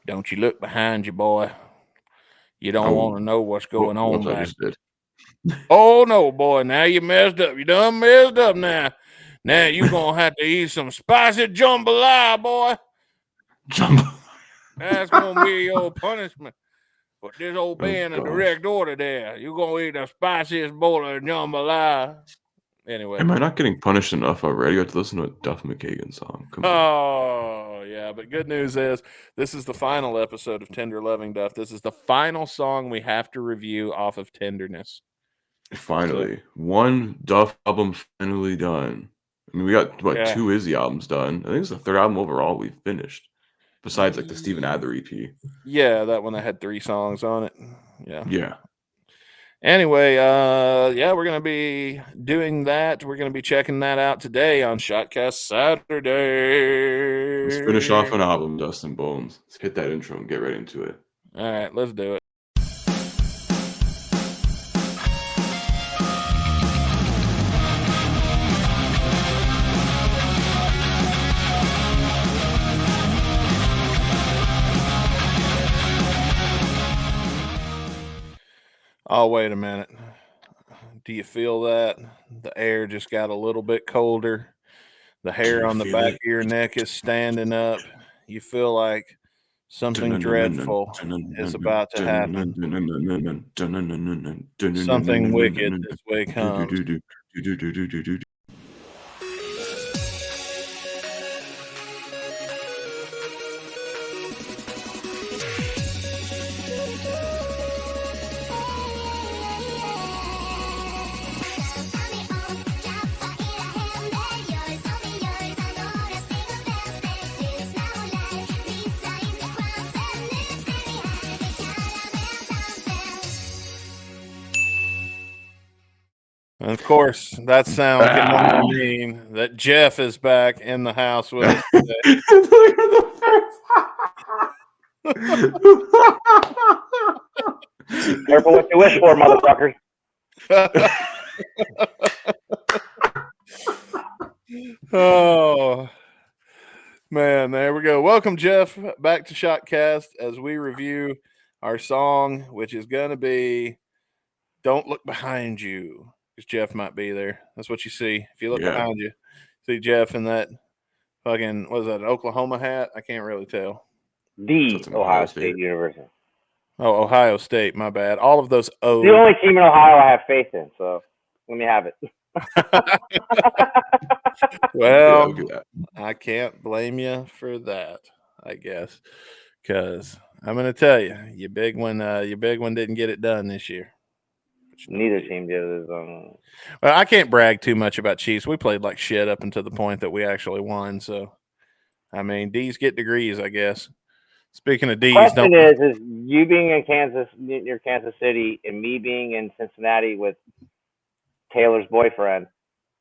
Don't you look behind you, boy. You don't want to know what's going on I back. just did. Oh, no, boy. Now you messed up. You done messed up now. Now you going to have to eat some spicy jambalaya, boy. That's going to be your punishment. But this old being a direct order there. You're going to eat the spiciest bowl of jambalaya. Anyway. Am I not getting punished enough already? I have to listen to a Duff McKagan song. Come on. Oh, yeah. But good news is this is the final episode of Tender Loving Duff. This is the final song we have to review off of Tenderness. Finally. One Duff album finally done. I mean, we got, two Izzy albums done. I think it's the third album overall we've finished. Besides, the Steven Adler EP. Yeah, that one that had 3 songs on it. Yeah. Anyway, we're going to be doing that. We're going to be checking that out today on Shotcast Saturday. Let's finish off an album, Dustin Bonez. Let's hit that intro and get right into it. All right, let's do it. Oh, wait a minute. Do you feel that? The air just got a little bit colder. The hair on the back of your neck is standing up. You feel like something dreadful is about to happen. Something wicked this way comes. And of course, that sound can only mean that Jeff is back in the house with us today. Careful what you wish for, motherfuckers. Oh, man, there we go. Welcome, Jeff, back to Shotcast as we review our song, which is going to be Don't Look Behind You. Because Jeff might be there. That's what you see. If you look behind you, see Jeff in that fucking, what is that, an Oklahoma hat? I can't really tell. The Ohio State University. Oh, Ohio State. My bad. All of those O's. The only team in Ohio I have faith in, so let me have it. Well, I can't blame you for that, I guess. Because I'm going to tell you, your big one didn't get it done this year. Neither team did. Well, I can't brag too much about Chiefs. We played like shit up until the point that we actually won. So, I mean, D's get degrees, I guess. Speaking of D's, the question is you being in Kansas, near Kansas City, and me being in Cincinnati with Taylor's boyfriend,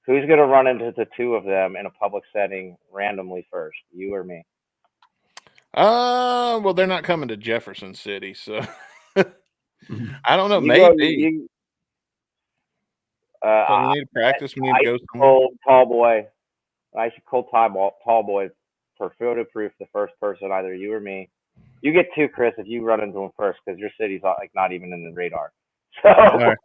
who's going to run into the two of them in a public setting randomly first, you or me? Well, they're not coming to Jefferson City, so I don't know. Maybe. We need to practice. We need to go somewhere. Tall boy. I should call tall boy for photo proof. The first person, either you or me. You get 2, Chris, if you run into him first, because your city's like not even in the radar. So, right.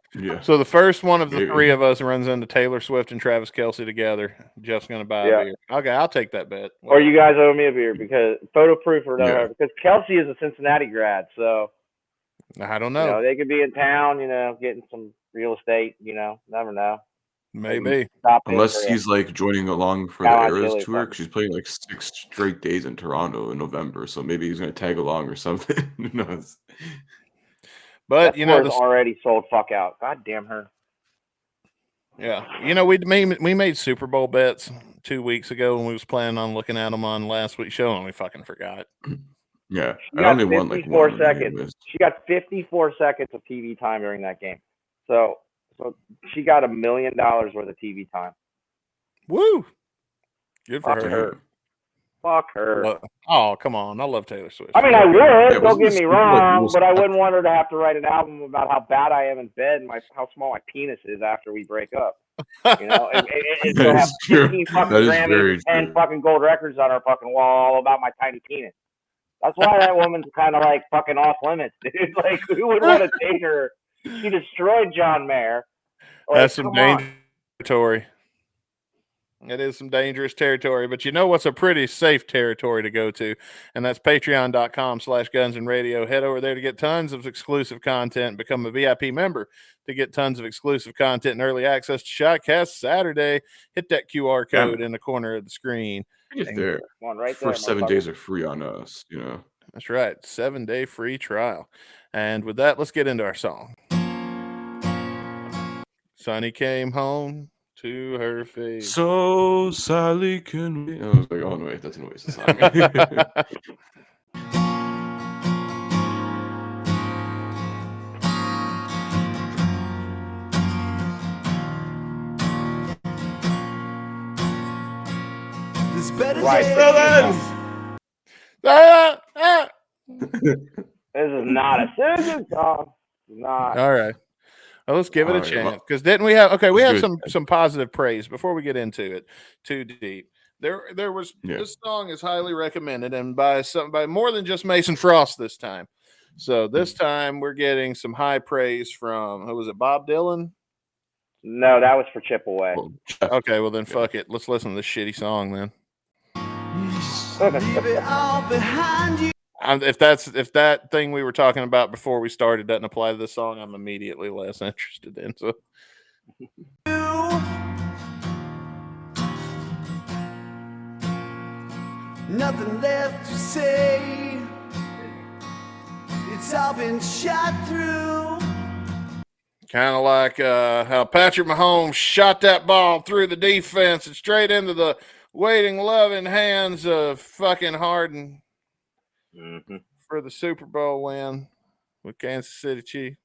So the first one of the 3 of us runs into Taylor Swift and Travis Kelce together. Jeff's going to buy a beer. Okay, I'll take that bet. Or you guys owe me a beer because photo proof or no, because Kelce is a Cincinnati grad, so I don't know. They could be in town, getting some real estate. Never know. Maybe. Unless he's like joining along for the Eras tour, because she's playing like 6 straight days in Toronto in November. So maybe he's going to tag along or something. Who knows? But this already sold fuck out. God damn her. Yeah, we made Super Bowl bets 2 weeks ago, and we was planning on looking at them on last week's show, and we fucking forgot. Yeah, I only won like 4 seconds. She got 54 seconds of TV time during that game. So she got $1 million worth of TV time. Woo! Good for her. Fuck her. Oh, come on. I love Taylor Swift. I mean, I would. Don't get me wrong, but I wouldn't want her to have to write an album about how bad I am in bed and how small my penis is after we break up. And she'll have 15 fucking Grammys and 10 fucking gold records on her fucking wall all about my tiny penis. That's why that woman's kind of like fucking off limits, dude. Like, who would want to date her? She destroyed John Mayer. Like, That's some dangerous territory. It is some dangerous territory, but you know what's a pretty safe territory to go to, and that's patreon.com/gunsandradio. Head over there to get tons of exclusive content, become a VIP member to get tons of exclusive content and early access to Shotcast Saturday. Hit that QR code in the corner of the screen. Get there. Right there. First 7 days are free on us, you know. That's right. 7-day free trial. And with that, let's get into our song. Sonny came home to her face. So Sally can we? I was like, oh no, wait, that's anyways the song. This better This is not a Susan song. Not. All right. Well, let's give it a chance. Because didn't we have we had some positive praise before we get into it too deep. There was this song is highly recommended and by more than just Mason Frost this time. So this time we're getting some high praise from who was it, Bob Dylan? No, that was for Chipaway. Okay, well then fuck it. Let's listen to this shitty song then. Leave it all behind you. If that thing we were talking about before we started doesn't apply to this song, I'm immediately less interested in. So, nothing left to say. It's all been shot through. kind of like how Patrick Mahomes shot that ball through the defense and straight into the waiting, loving hands of fucking Harden. For the Super Bowl win with Kansas City Chiefs.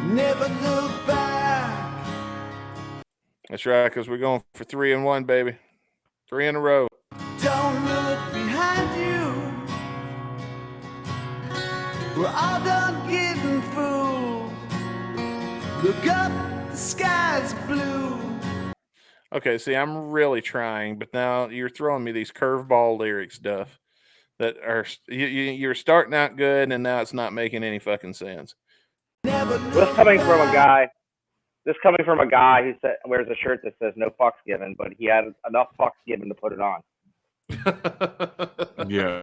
Never look back. That's right, because we're going for 3-1, baby. 3 in a row. Don't look behind you. We're all done getting fooled. Look up, the sky's blue. Okay, see, I'm really trying, but now you're throwing me these curveball lyrics, Duff, that are you're starting out good, and now it's not making any fucking sense. This coming from a guy who wears a shirt that says "No fucks given," but he had enough fucks given to put it on. Yeah.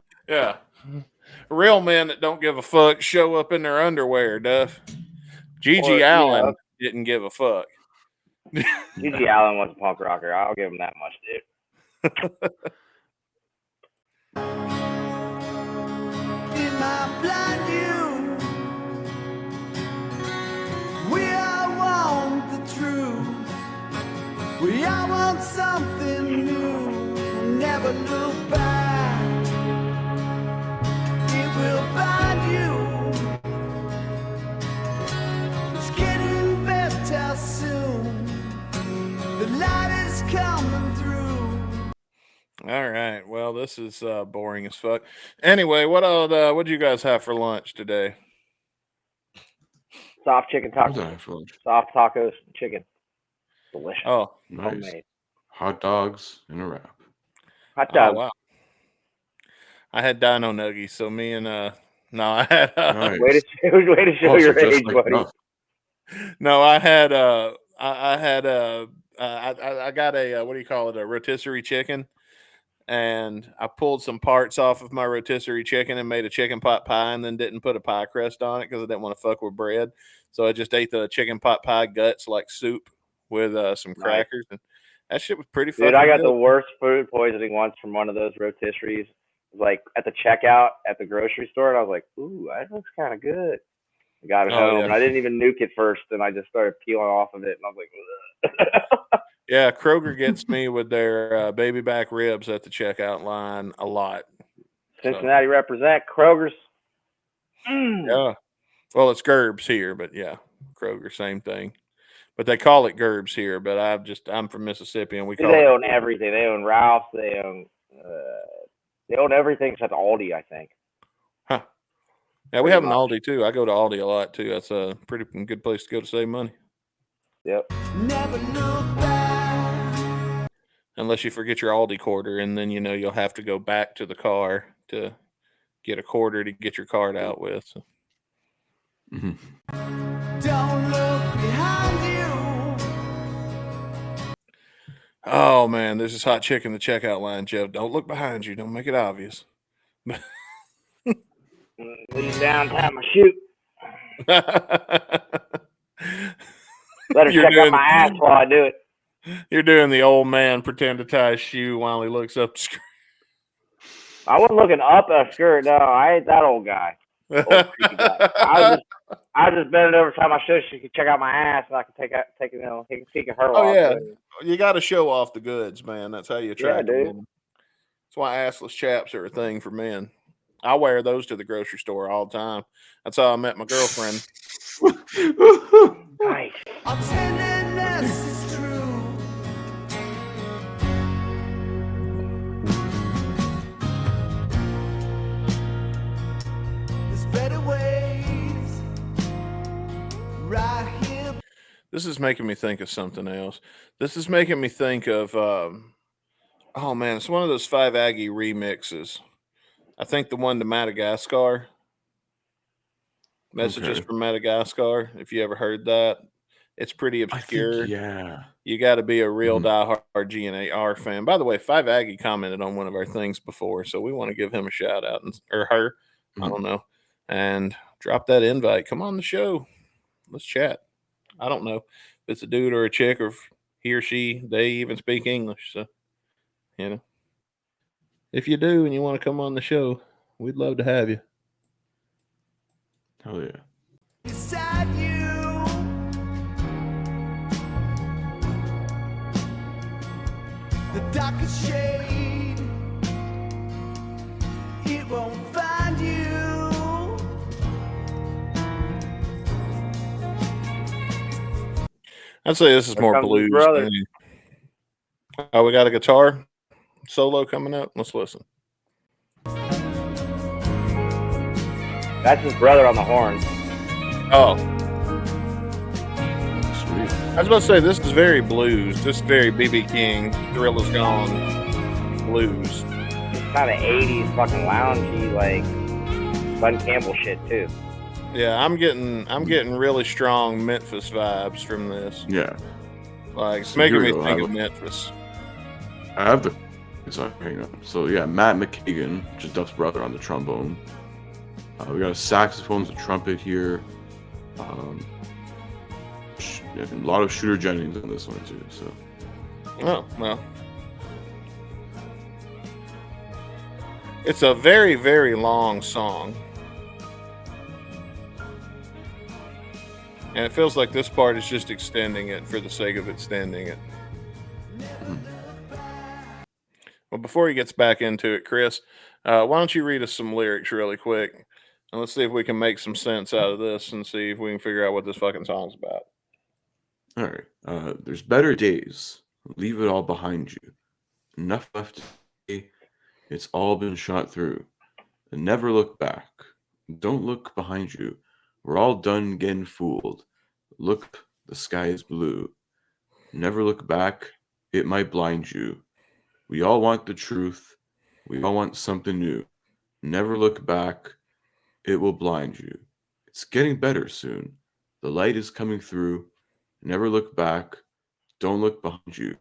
Real men that don't give a fuck show up in their underwear, Duff. G.G. Allen didn't give a fuck. G.G. Allen was a punk rocker. I'll give him that much, dude. In my blind view, we all want the truth. We all want something new. Never look back. It will find you. It's getting better soon. The light is coming through. All right. Well, this is boring as fuck. Anyway, what do you guys have for lunch today? Soft chicken tacos. Soft tacos, chicken. Delicious. Oh, nice. Homemade. Hot dogs in a wrap. Hot dog. Oh, wow. I had Dino Nuggies, so me and I had Nice. Way to show your age, buddy. No, I had I got a what do you call it, a rotisserie chicken, and I pulled some parts off of my rotisserie chicken and made a chicken pot pie, and then didn't put a pie crust on it because I didn't want to fuck with bread. So I just ate the chicken pot pie guts like soup with some crackers, and that shit was pretty fucking Dude, I got good. the worst food poisoning once from one of those rotisseries. Like at the checkout at the grocery store, and I was like, "Ooh, that looks kind of good." I got it home, and I didn't even nuke it first, and I just started peeling off of it, and I was like, ugh. Yeah, Kroger gets me with their baby back ribs at the checkout line a lot. Cincinnati represent Kroger's. Yeah. Well, it's Gerb's here, but yeah, Kroger, same thing. But they call it Gerb's here, but I'm from Mississippi, and They own everything. They own Ralph's. They own everything except Aldi, I think. Huh. Yeah, we have an Aldi too. I go to Aldi a lot too. That's a pretty good place to go to save money. Yep. Never look back. unless you forget your Aldi quarter, and then you'll have to go back to the car to get a quarter to get your card out with. So. Don't look behind you. Oh man, there's this hot chick in the checkout line, Jeff. Don't look behind you. Don't make it obvious. Lean down, tie my shoe. Let her You're check out doing- my ass while I do it. You're doing the old man pretend to tie his shoe while he looks up the screen. I wasn't looking up a skirt. No, I ain't that old guy. Old creepy guy. I was just bending over, tie my shoe. She could check out my ass, and I could take he can her Oh off. yeah, you got to show off the goods, man. That's how you attract dude. women. That's why assless chaps are a thing for men. I wear those to the grocery store all the time. That's how I met my girlfriend. Nice. Our tenderness is true. There's better ways right here. This is making me think of something else. This is making me think of, oh man, it's one of those Five Aggie remixes. I think the one to Madagascar. Messages Okay. from Madagascar. If you ever heard that, it's pretty obscure. Yeah. You got to be a real diehard GNR fan. By the way, Five Aggie commented on one of our things before, so we want to give him a shout out, or her. I don't know. And drop that invite. Come on the show. Let's chat. I don't know if it's a dude or a chick, or if he or she, they even speak English. So, if you do and you want to come on the show, we'd love to have you. Hell yeah. Beside you, the darkest shade, it won't find you. I'd say this is Here more comes his blues. brother. Oh, we got a guitar solo coming up. Let's listen. That's his brother on the horn. Oh, Sweet. I was about to say this is very blues. This is very B.B. King, Thrill Is Gone blues. It's kind of 80s fucking loungy, like Bud Campbell shit too. Yeah, I'm getting really strong Memphis vibes from this. Yeah. Like it's So making here me we go. think of Memphis. I have the sorry, hang on. So yeah, Matt McKagan, which is Duff's brother, on the trombone. We got a saxophone, a trumpet here. A lot of Shooter Jennings on this one too. So Oh, well. It's a very, very long song. And it feels like this part is just extending it for the sake of extending it. Well, before he gets back into it, Chris, why don't you read us some lyrics really quick? And let's see if we can make some sense out of this and see if we can figure out what this fucking song's about. all right. There's better days. Leave it all behind you. Enough left to say. It's all been shot through. And never look back. Don't look behind you. We're all done getting fooled. Look, the sky is blue. Never look back. It might blind you. We all want the truth. We all want something new. Never look back. It will blind you. It's getting better soon. The light is coming through. Never look back. Don't look behind you.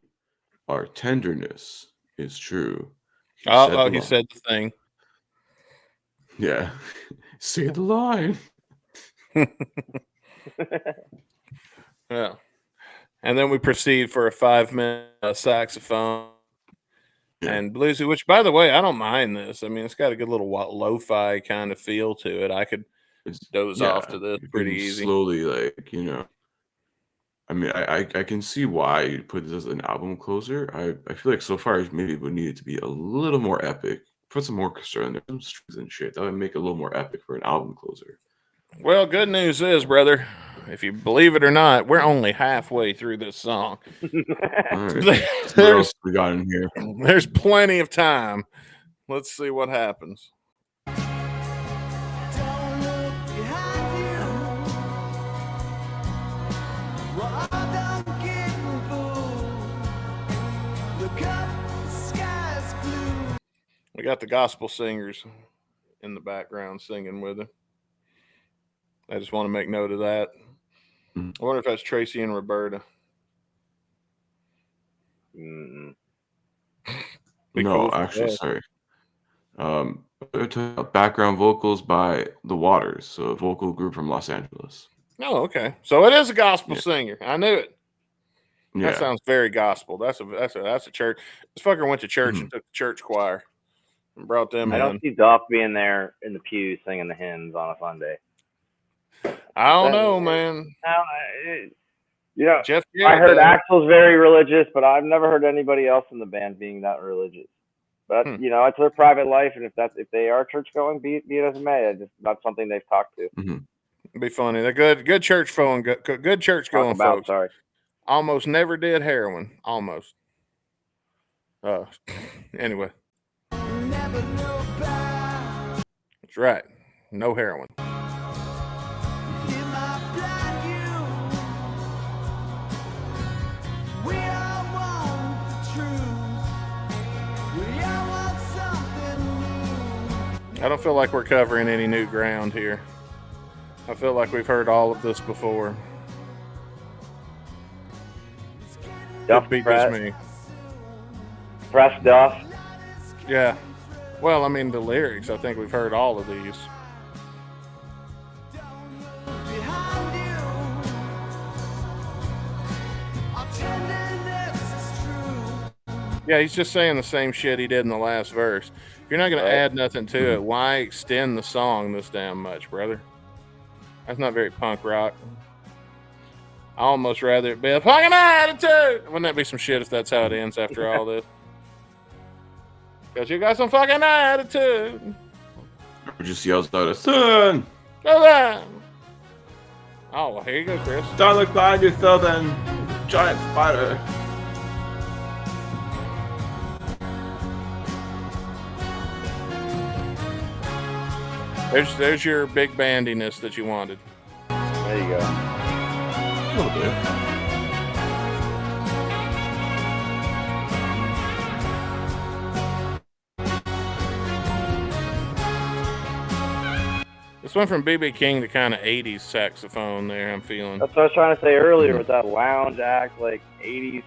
Our tenderness is true. He line. said the thing. Yeah. Say the line. Yeah. And then we proceed for a 5-minute saxophone and bluesy, which, by the way, I don't mind this. I mean, it's got a good little lo-fi kind of feel to it. I could doze off to this you pretty can easy. Slowly, like, I mean, I can see why you put this as an album closer. I feel like so far maybe it would need it to be a little more epic. Put some orchestra in there, some strings and shit. That would make it a little more epic for an album closer. Well, good news is, brother, if you believe it or not, we're only halfway through this song. All right. What else we got in here? There's plenty of time. Let's see what happens. Don't look behind you. We're all done getting fooled. Look up We got the gospel singers in the background singing with him. I just want to make note of that. I wonder if that's Tracy and Roberta. Mm-mm. Be No, cool if it actually, was. sorry. We're talking about background vocals by The Waters, so a vocal group from Los Angeles. Oh, okay. So it is a gospel Yeah. singer. I knew it. Yeah. That sounds very gospel. That's a church. This fucker went to church and took the church choir and brought them I in. don't see Duff being there in the pews singing the hymns on a Sunday. I don't know, man. You know, Jeff I Jarrett heard does. Axel's very religious, but I've never heard anybody else in the band being that religious. But you know, it's their private life, and if they are church going, be it as it may. It's just not something they've talked to. It'd be funny. They're good church going, good church going folks. Sorry. Almost never did heroin. Almost. Anyway. Never look back. That's right. No heroin. In my blind view, we all want the truth. We all want something new. I don't feel like we're covering any new ground here. I feel like we've heard all of this before. Duff Could be press, just me. press Duff. Yeah. Well, I mean, the lyrics, I think we've heard all of these. Behind you, our tenderness is true. Yeah, he's just saying the same shit he did in the last verse. If you're not going to add nothing to it, why extend the song this damn much, brother? That's not very punk rock. I almost rather it be a fucking attitude. Wouldn't that be some shit if that's how it ends after all this? Because you got some fucking attitude. Or just yells out, "Son! Go there. Oh, well, here you go, Chris. Don't look behind you, Southern giant spider." There's your big bandiness that you wanted. There you go. A little bit. This went from B.B. King to kind of 80s saxophone there, I'm feeling. That's what I was trying to say earlier with that lounge act, like 80s.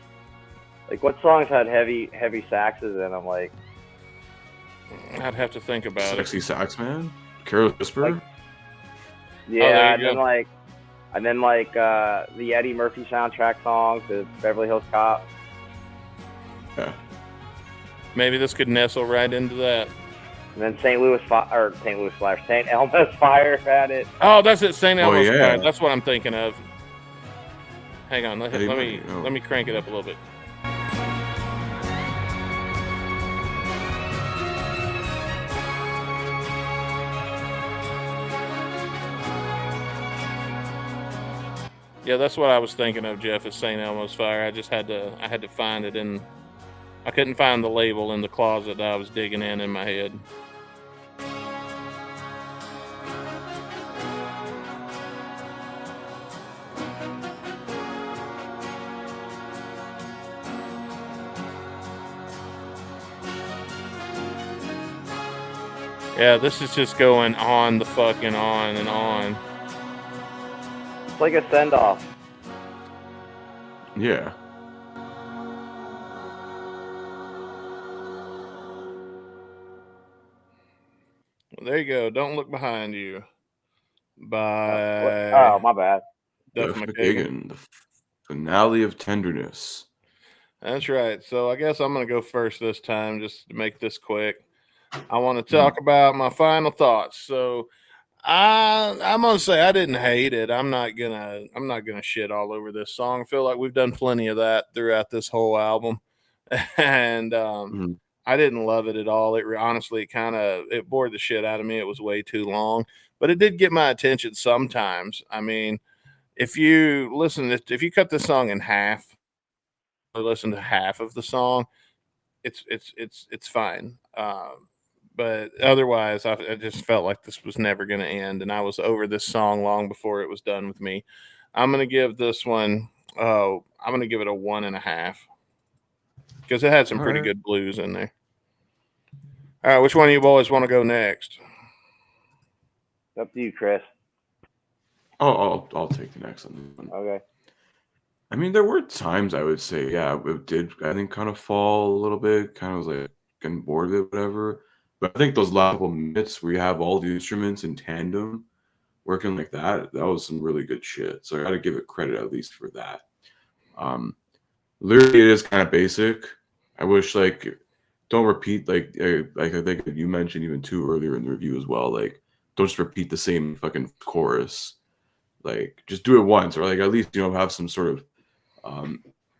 Like, what songs had heavy saxes in them? Like, I'd have to think about Sexy Sax Man? Careless Whisper? Like- yeah, there and you then go. the Eddie Murphy soundtrack songs, the Beverly Hills Cop. Yeah. Maybe this could nestle right into that. And then St. Elmo's Fire had it. Oh, that's it, St. Elmo's yeah. Fire. That's what I'm thinking of. Hang on, let Oh. me crank it up a little bit. Yeah, that's what I was thinking of, Jeff, is St. Elmo's Fire. I just had to find it in. I couldn't find the label in the closet that I was digging in my head. Yeah, this is just going on the fucking on and on. It's like a send-off. Yeah. Well, there you go. Don't Look Behind You by Oh, my bad. Duff Duff McKagan. McKagan, the finale of Tenderness. That's right. So I guess I'm going to go first this time just to make this quick. I want to talk about my final thoughts. So I'm going to say I didn't hate it. I'm not going to shit all over this song. I feel like we've done plenty of that throughout this whole album. And I didn't love it at all. Honestly, it bored the shit out of me. It was way too long, but it did get my attention sometimes. I mean, if you cut this song in half or listen to half of the song, it's fine. But otherwise, I just felt like this was never going to end, and I was over this song long before it was done with me. I'm going to give this one. I'm going to give it a 1.5 because it had some pretty good blues in there. All right, which one of you boys want to go next? It's up to you, Chris. I'll take the next one. Okay. I mean, there were times I would say, yeah, it did, I think, kind of fall a little bit, kind of was like getting bored of it, whatever. But I think those last couple minutes where you have all the instruments in tandem working like that was some really good shit. So I got to give it credit at least for that. Lyrically, it is kind of basic. I wish, like, don't repeat, like I think you mentioned even too earlier in the review as well, like, don't just repeat the same fucking chorus. Like, just do it once, or like at least, you know, have some sort of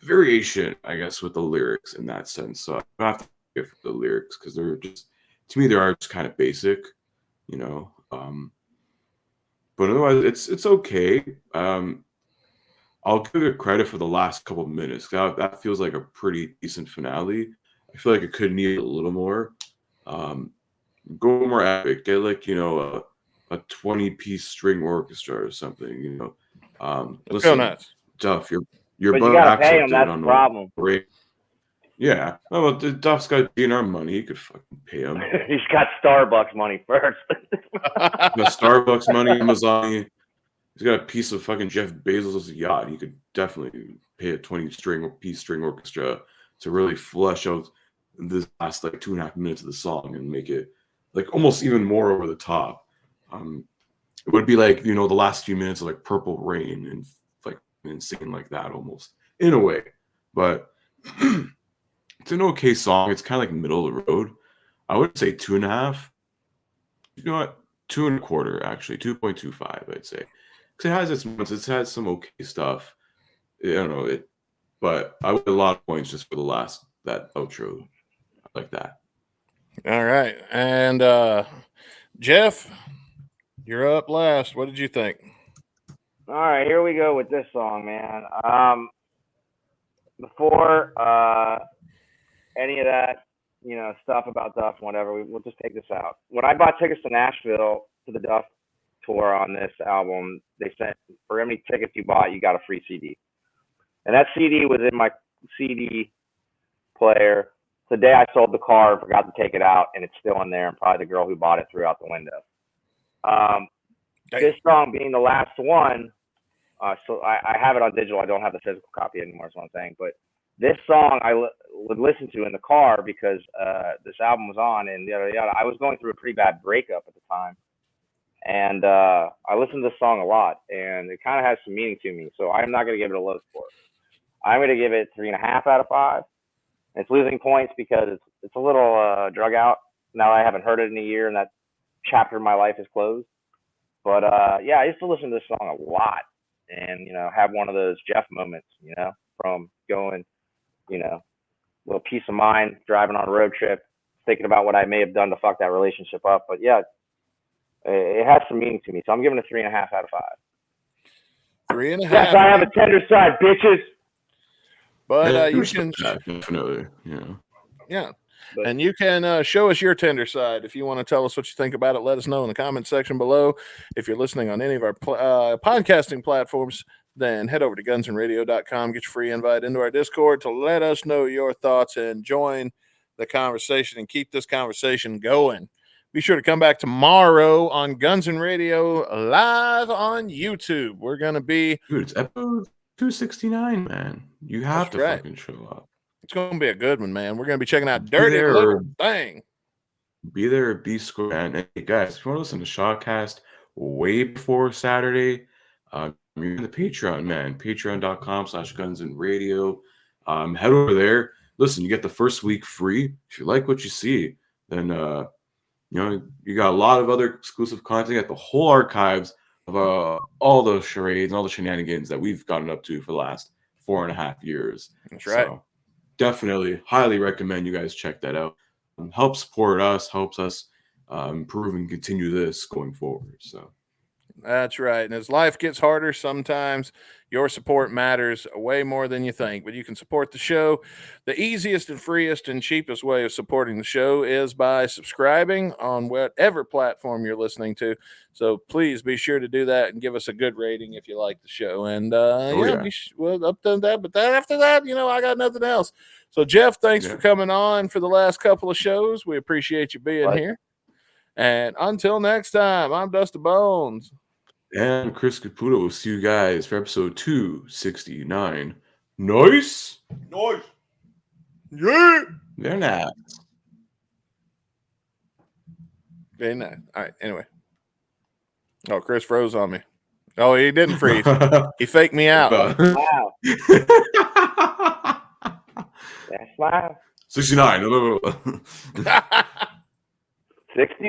variation, I guess, with the lyrics in that sense. So I have to give the lyrics because they're just, to me, they are just kind of basic, you know. But otherwise, it's okay. I'll give it credit for the last couple of minutes. That feels like a pretty decent finale. I feel like it could need a little more. Go more epic. Get, like, you know, a 20-piece string orchestra or something. You know, Let's go listen, nuts. Duff, your But you butt gotta pay him. accepted That's on the the problem. rate. Yeah, oh, well, Duff's got GNR money. You could fucking pay him. He's got Starbucks money first. The Starbucks money, Amazon. He's got a piece of fucking Jeff Bezos' yacht. He could definitely pay a 20-piece string orchestra to really flesh out this last like 2.5 minutes of the song and make it like almost even more over the top. It would be like, you know, the last few minutes of like Purple Rain and like insane like that almost in a way. But it's an okay song. It's kind of like middle of the road. I would say 2.5. You know what? 2.25 actually, 2.25 I'd say. Because it has its moments. It's had some okay stuff. I don't know it, but I would a lot of points just for the last that outro, like that. All right, and Jeff, you're up last. What did you think? All right, here we go with this song, man. Before any of that, you know, stuff about Duff, whatever, we'll just take this out. When I bought tickets to Nashville to the Duff tour on this album, they sent, for any tickets you bought, you got a free CD. And that CD was in my CD player. The day I sold the car, I forgot to take it out, and it's still in there, and probably the girl who bought it threw out the window. This song being the last one, so I have it on digital. I don't have the physical copy anymore, is what I'm saying. But this song I would listen to in the car because this album was on, and yada, yada. I was going through a pretty bad breakup at the time. And I listened to this song a lot, and it kind of has some meaning to me. So I'm not going to give it a low score. I'm going to give it 3.5 out of 5. It's losing points because it's a little drug out. Now I haven't heard it in a year, and that chapter of my life is closed. But yeah, I used to listen to this song a lot, and you know, have one of those Jeff moments, you know, from going, you know, a little peace of mind, driving on a road trip, thinking about what I may have done to fuck that relationship up. But yeah, it has some meaning to me, so I'm giving it 3.5 out of 5. 3.5. Yes, I have a tender side, bitches. But you can, definitely, yeah. But, And you can show us your tender side. If you want to tell us what you think about it, let us know in the comment section below. If you're listening on any of our podcasting platforms, then head over to gunsandradio.com, get your free invite into our Discord to let us know your thoughts and join the conversation and keep this conversation going. Be sure to come back tomorrow on Guns and Radio live on YouTube. We're going to be... Dude, it's episode 269, man. You have to fucking show up. It's going to be a good one, man. We're going to be checking out Dirty Little Thing. Be there, be square. And hey, guys, if you want to listen to Shotcast way before Saturday, you're in the Patreon, man. Patreon.com/gunsandраdio. Head over there. Listen, you get the first week free. If you like what you see, then you know, you got a lot of other exclusive content. You got the whole archives of all those charades and all the shenanigans that we've gotten up to for the last 4.5 years. That's right. So definitely, highly recommend you guys check that out. Help support us, helps us improve and continue this going forward. So That's right. And as life gets harder, sometimes your support matters way more than you think. But you can support the show. The easiest and freest and cheapest way of supporting the show is by subscribing on whatever platform you're listening to. So please be sure to do that and give us a good rating if you like the show. And yeah. well, up to that. But after that, I got nothing else. So Jeff, thanks for coming on for the last couple of shows. We appreciate you being here. And until next time, I'm Dustin Bonez. And Chris Caputo will see you guys for episode 269. Nice. Nice. Yeah. They're not. Very nice. All right. Anyway. Oh, Chris froze on me. Oh, he didn't freeze. He faked me out. Wow. That's wow. 69. 69.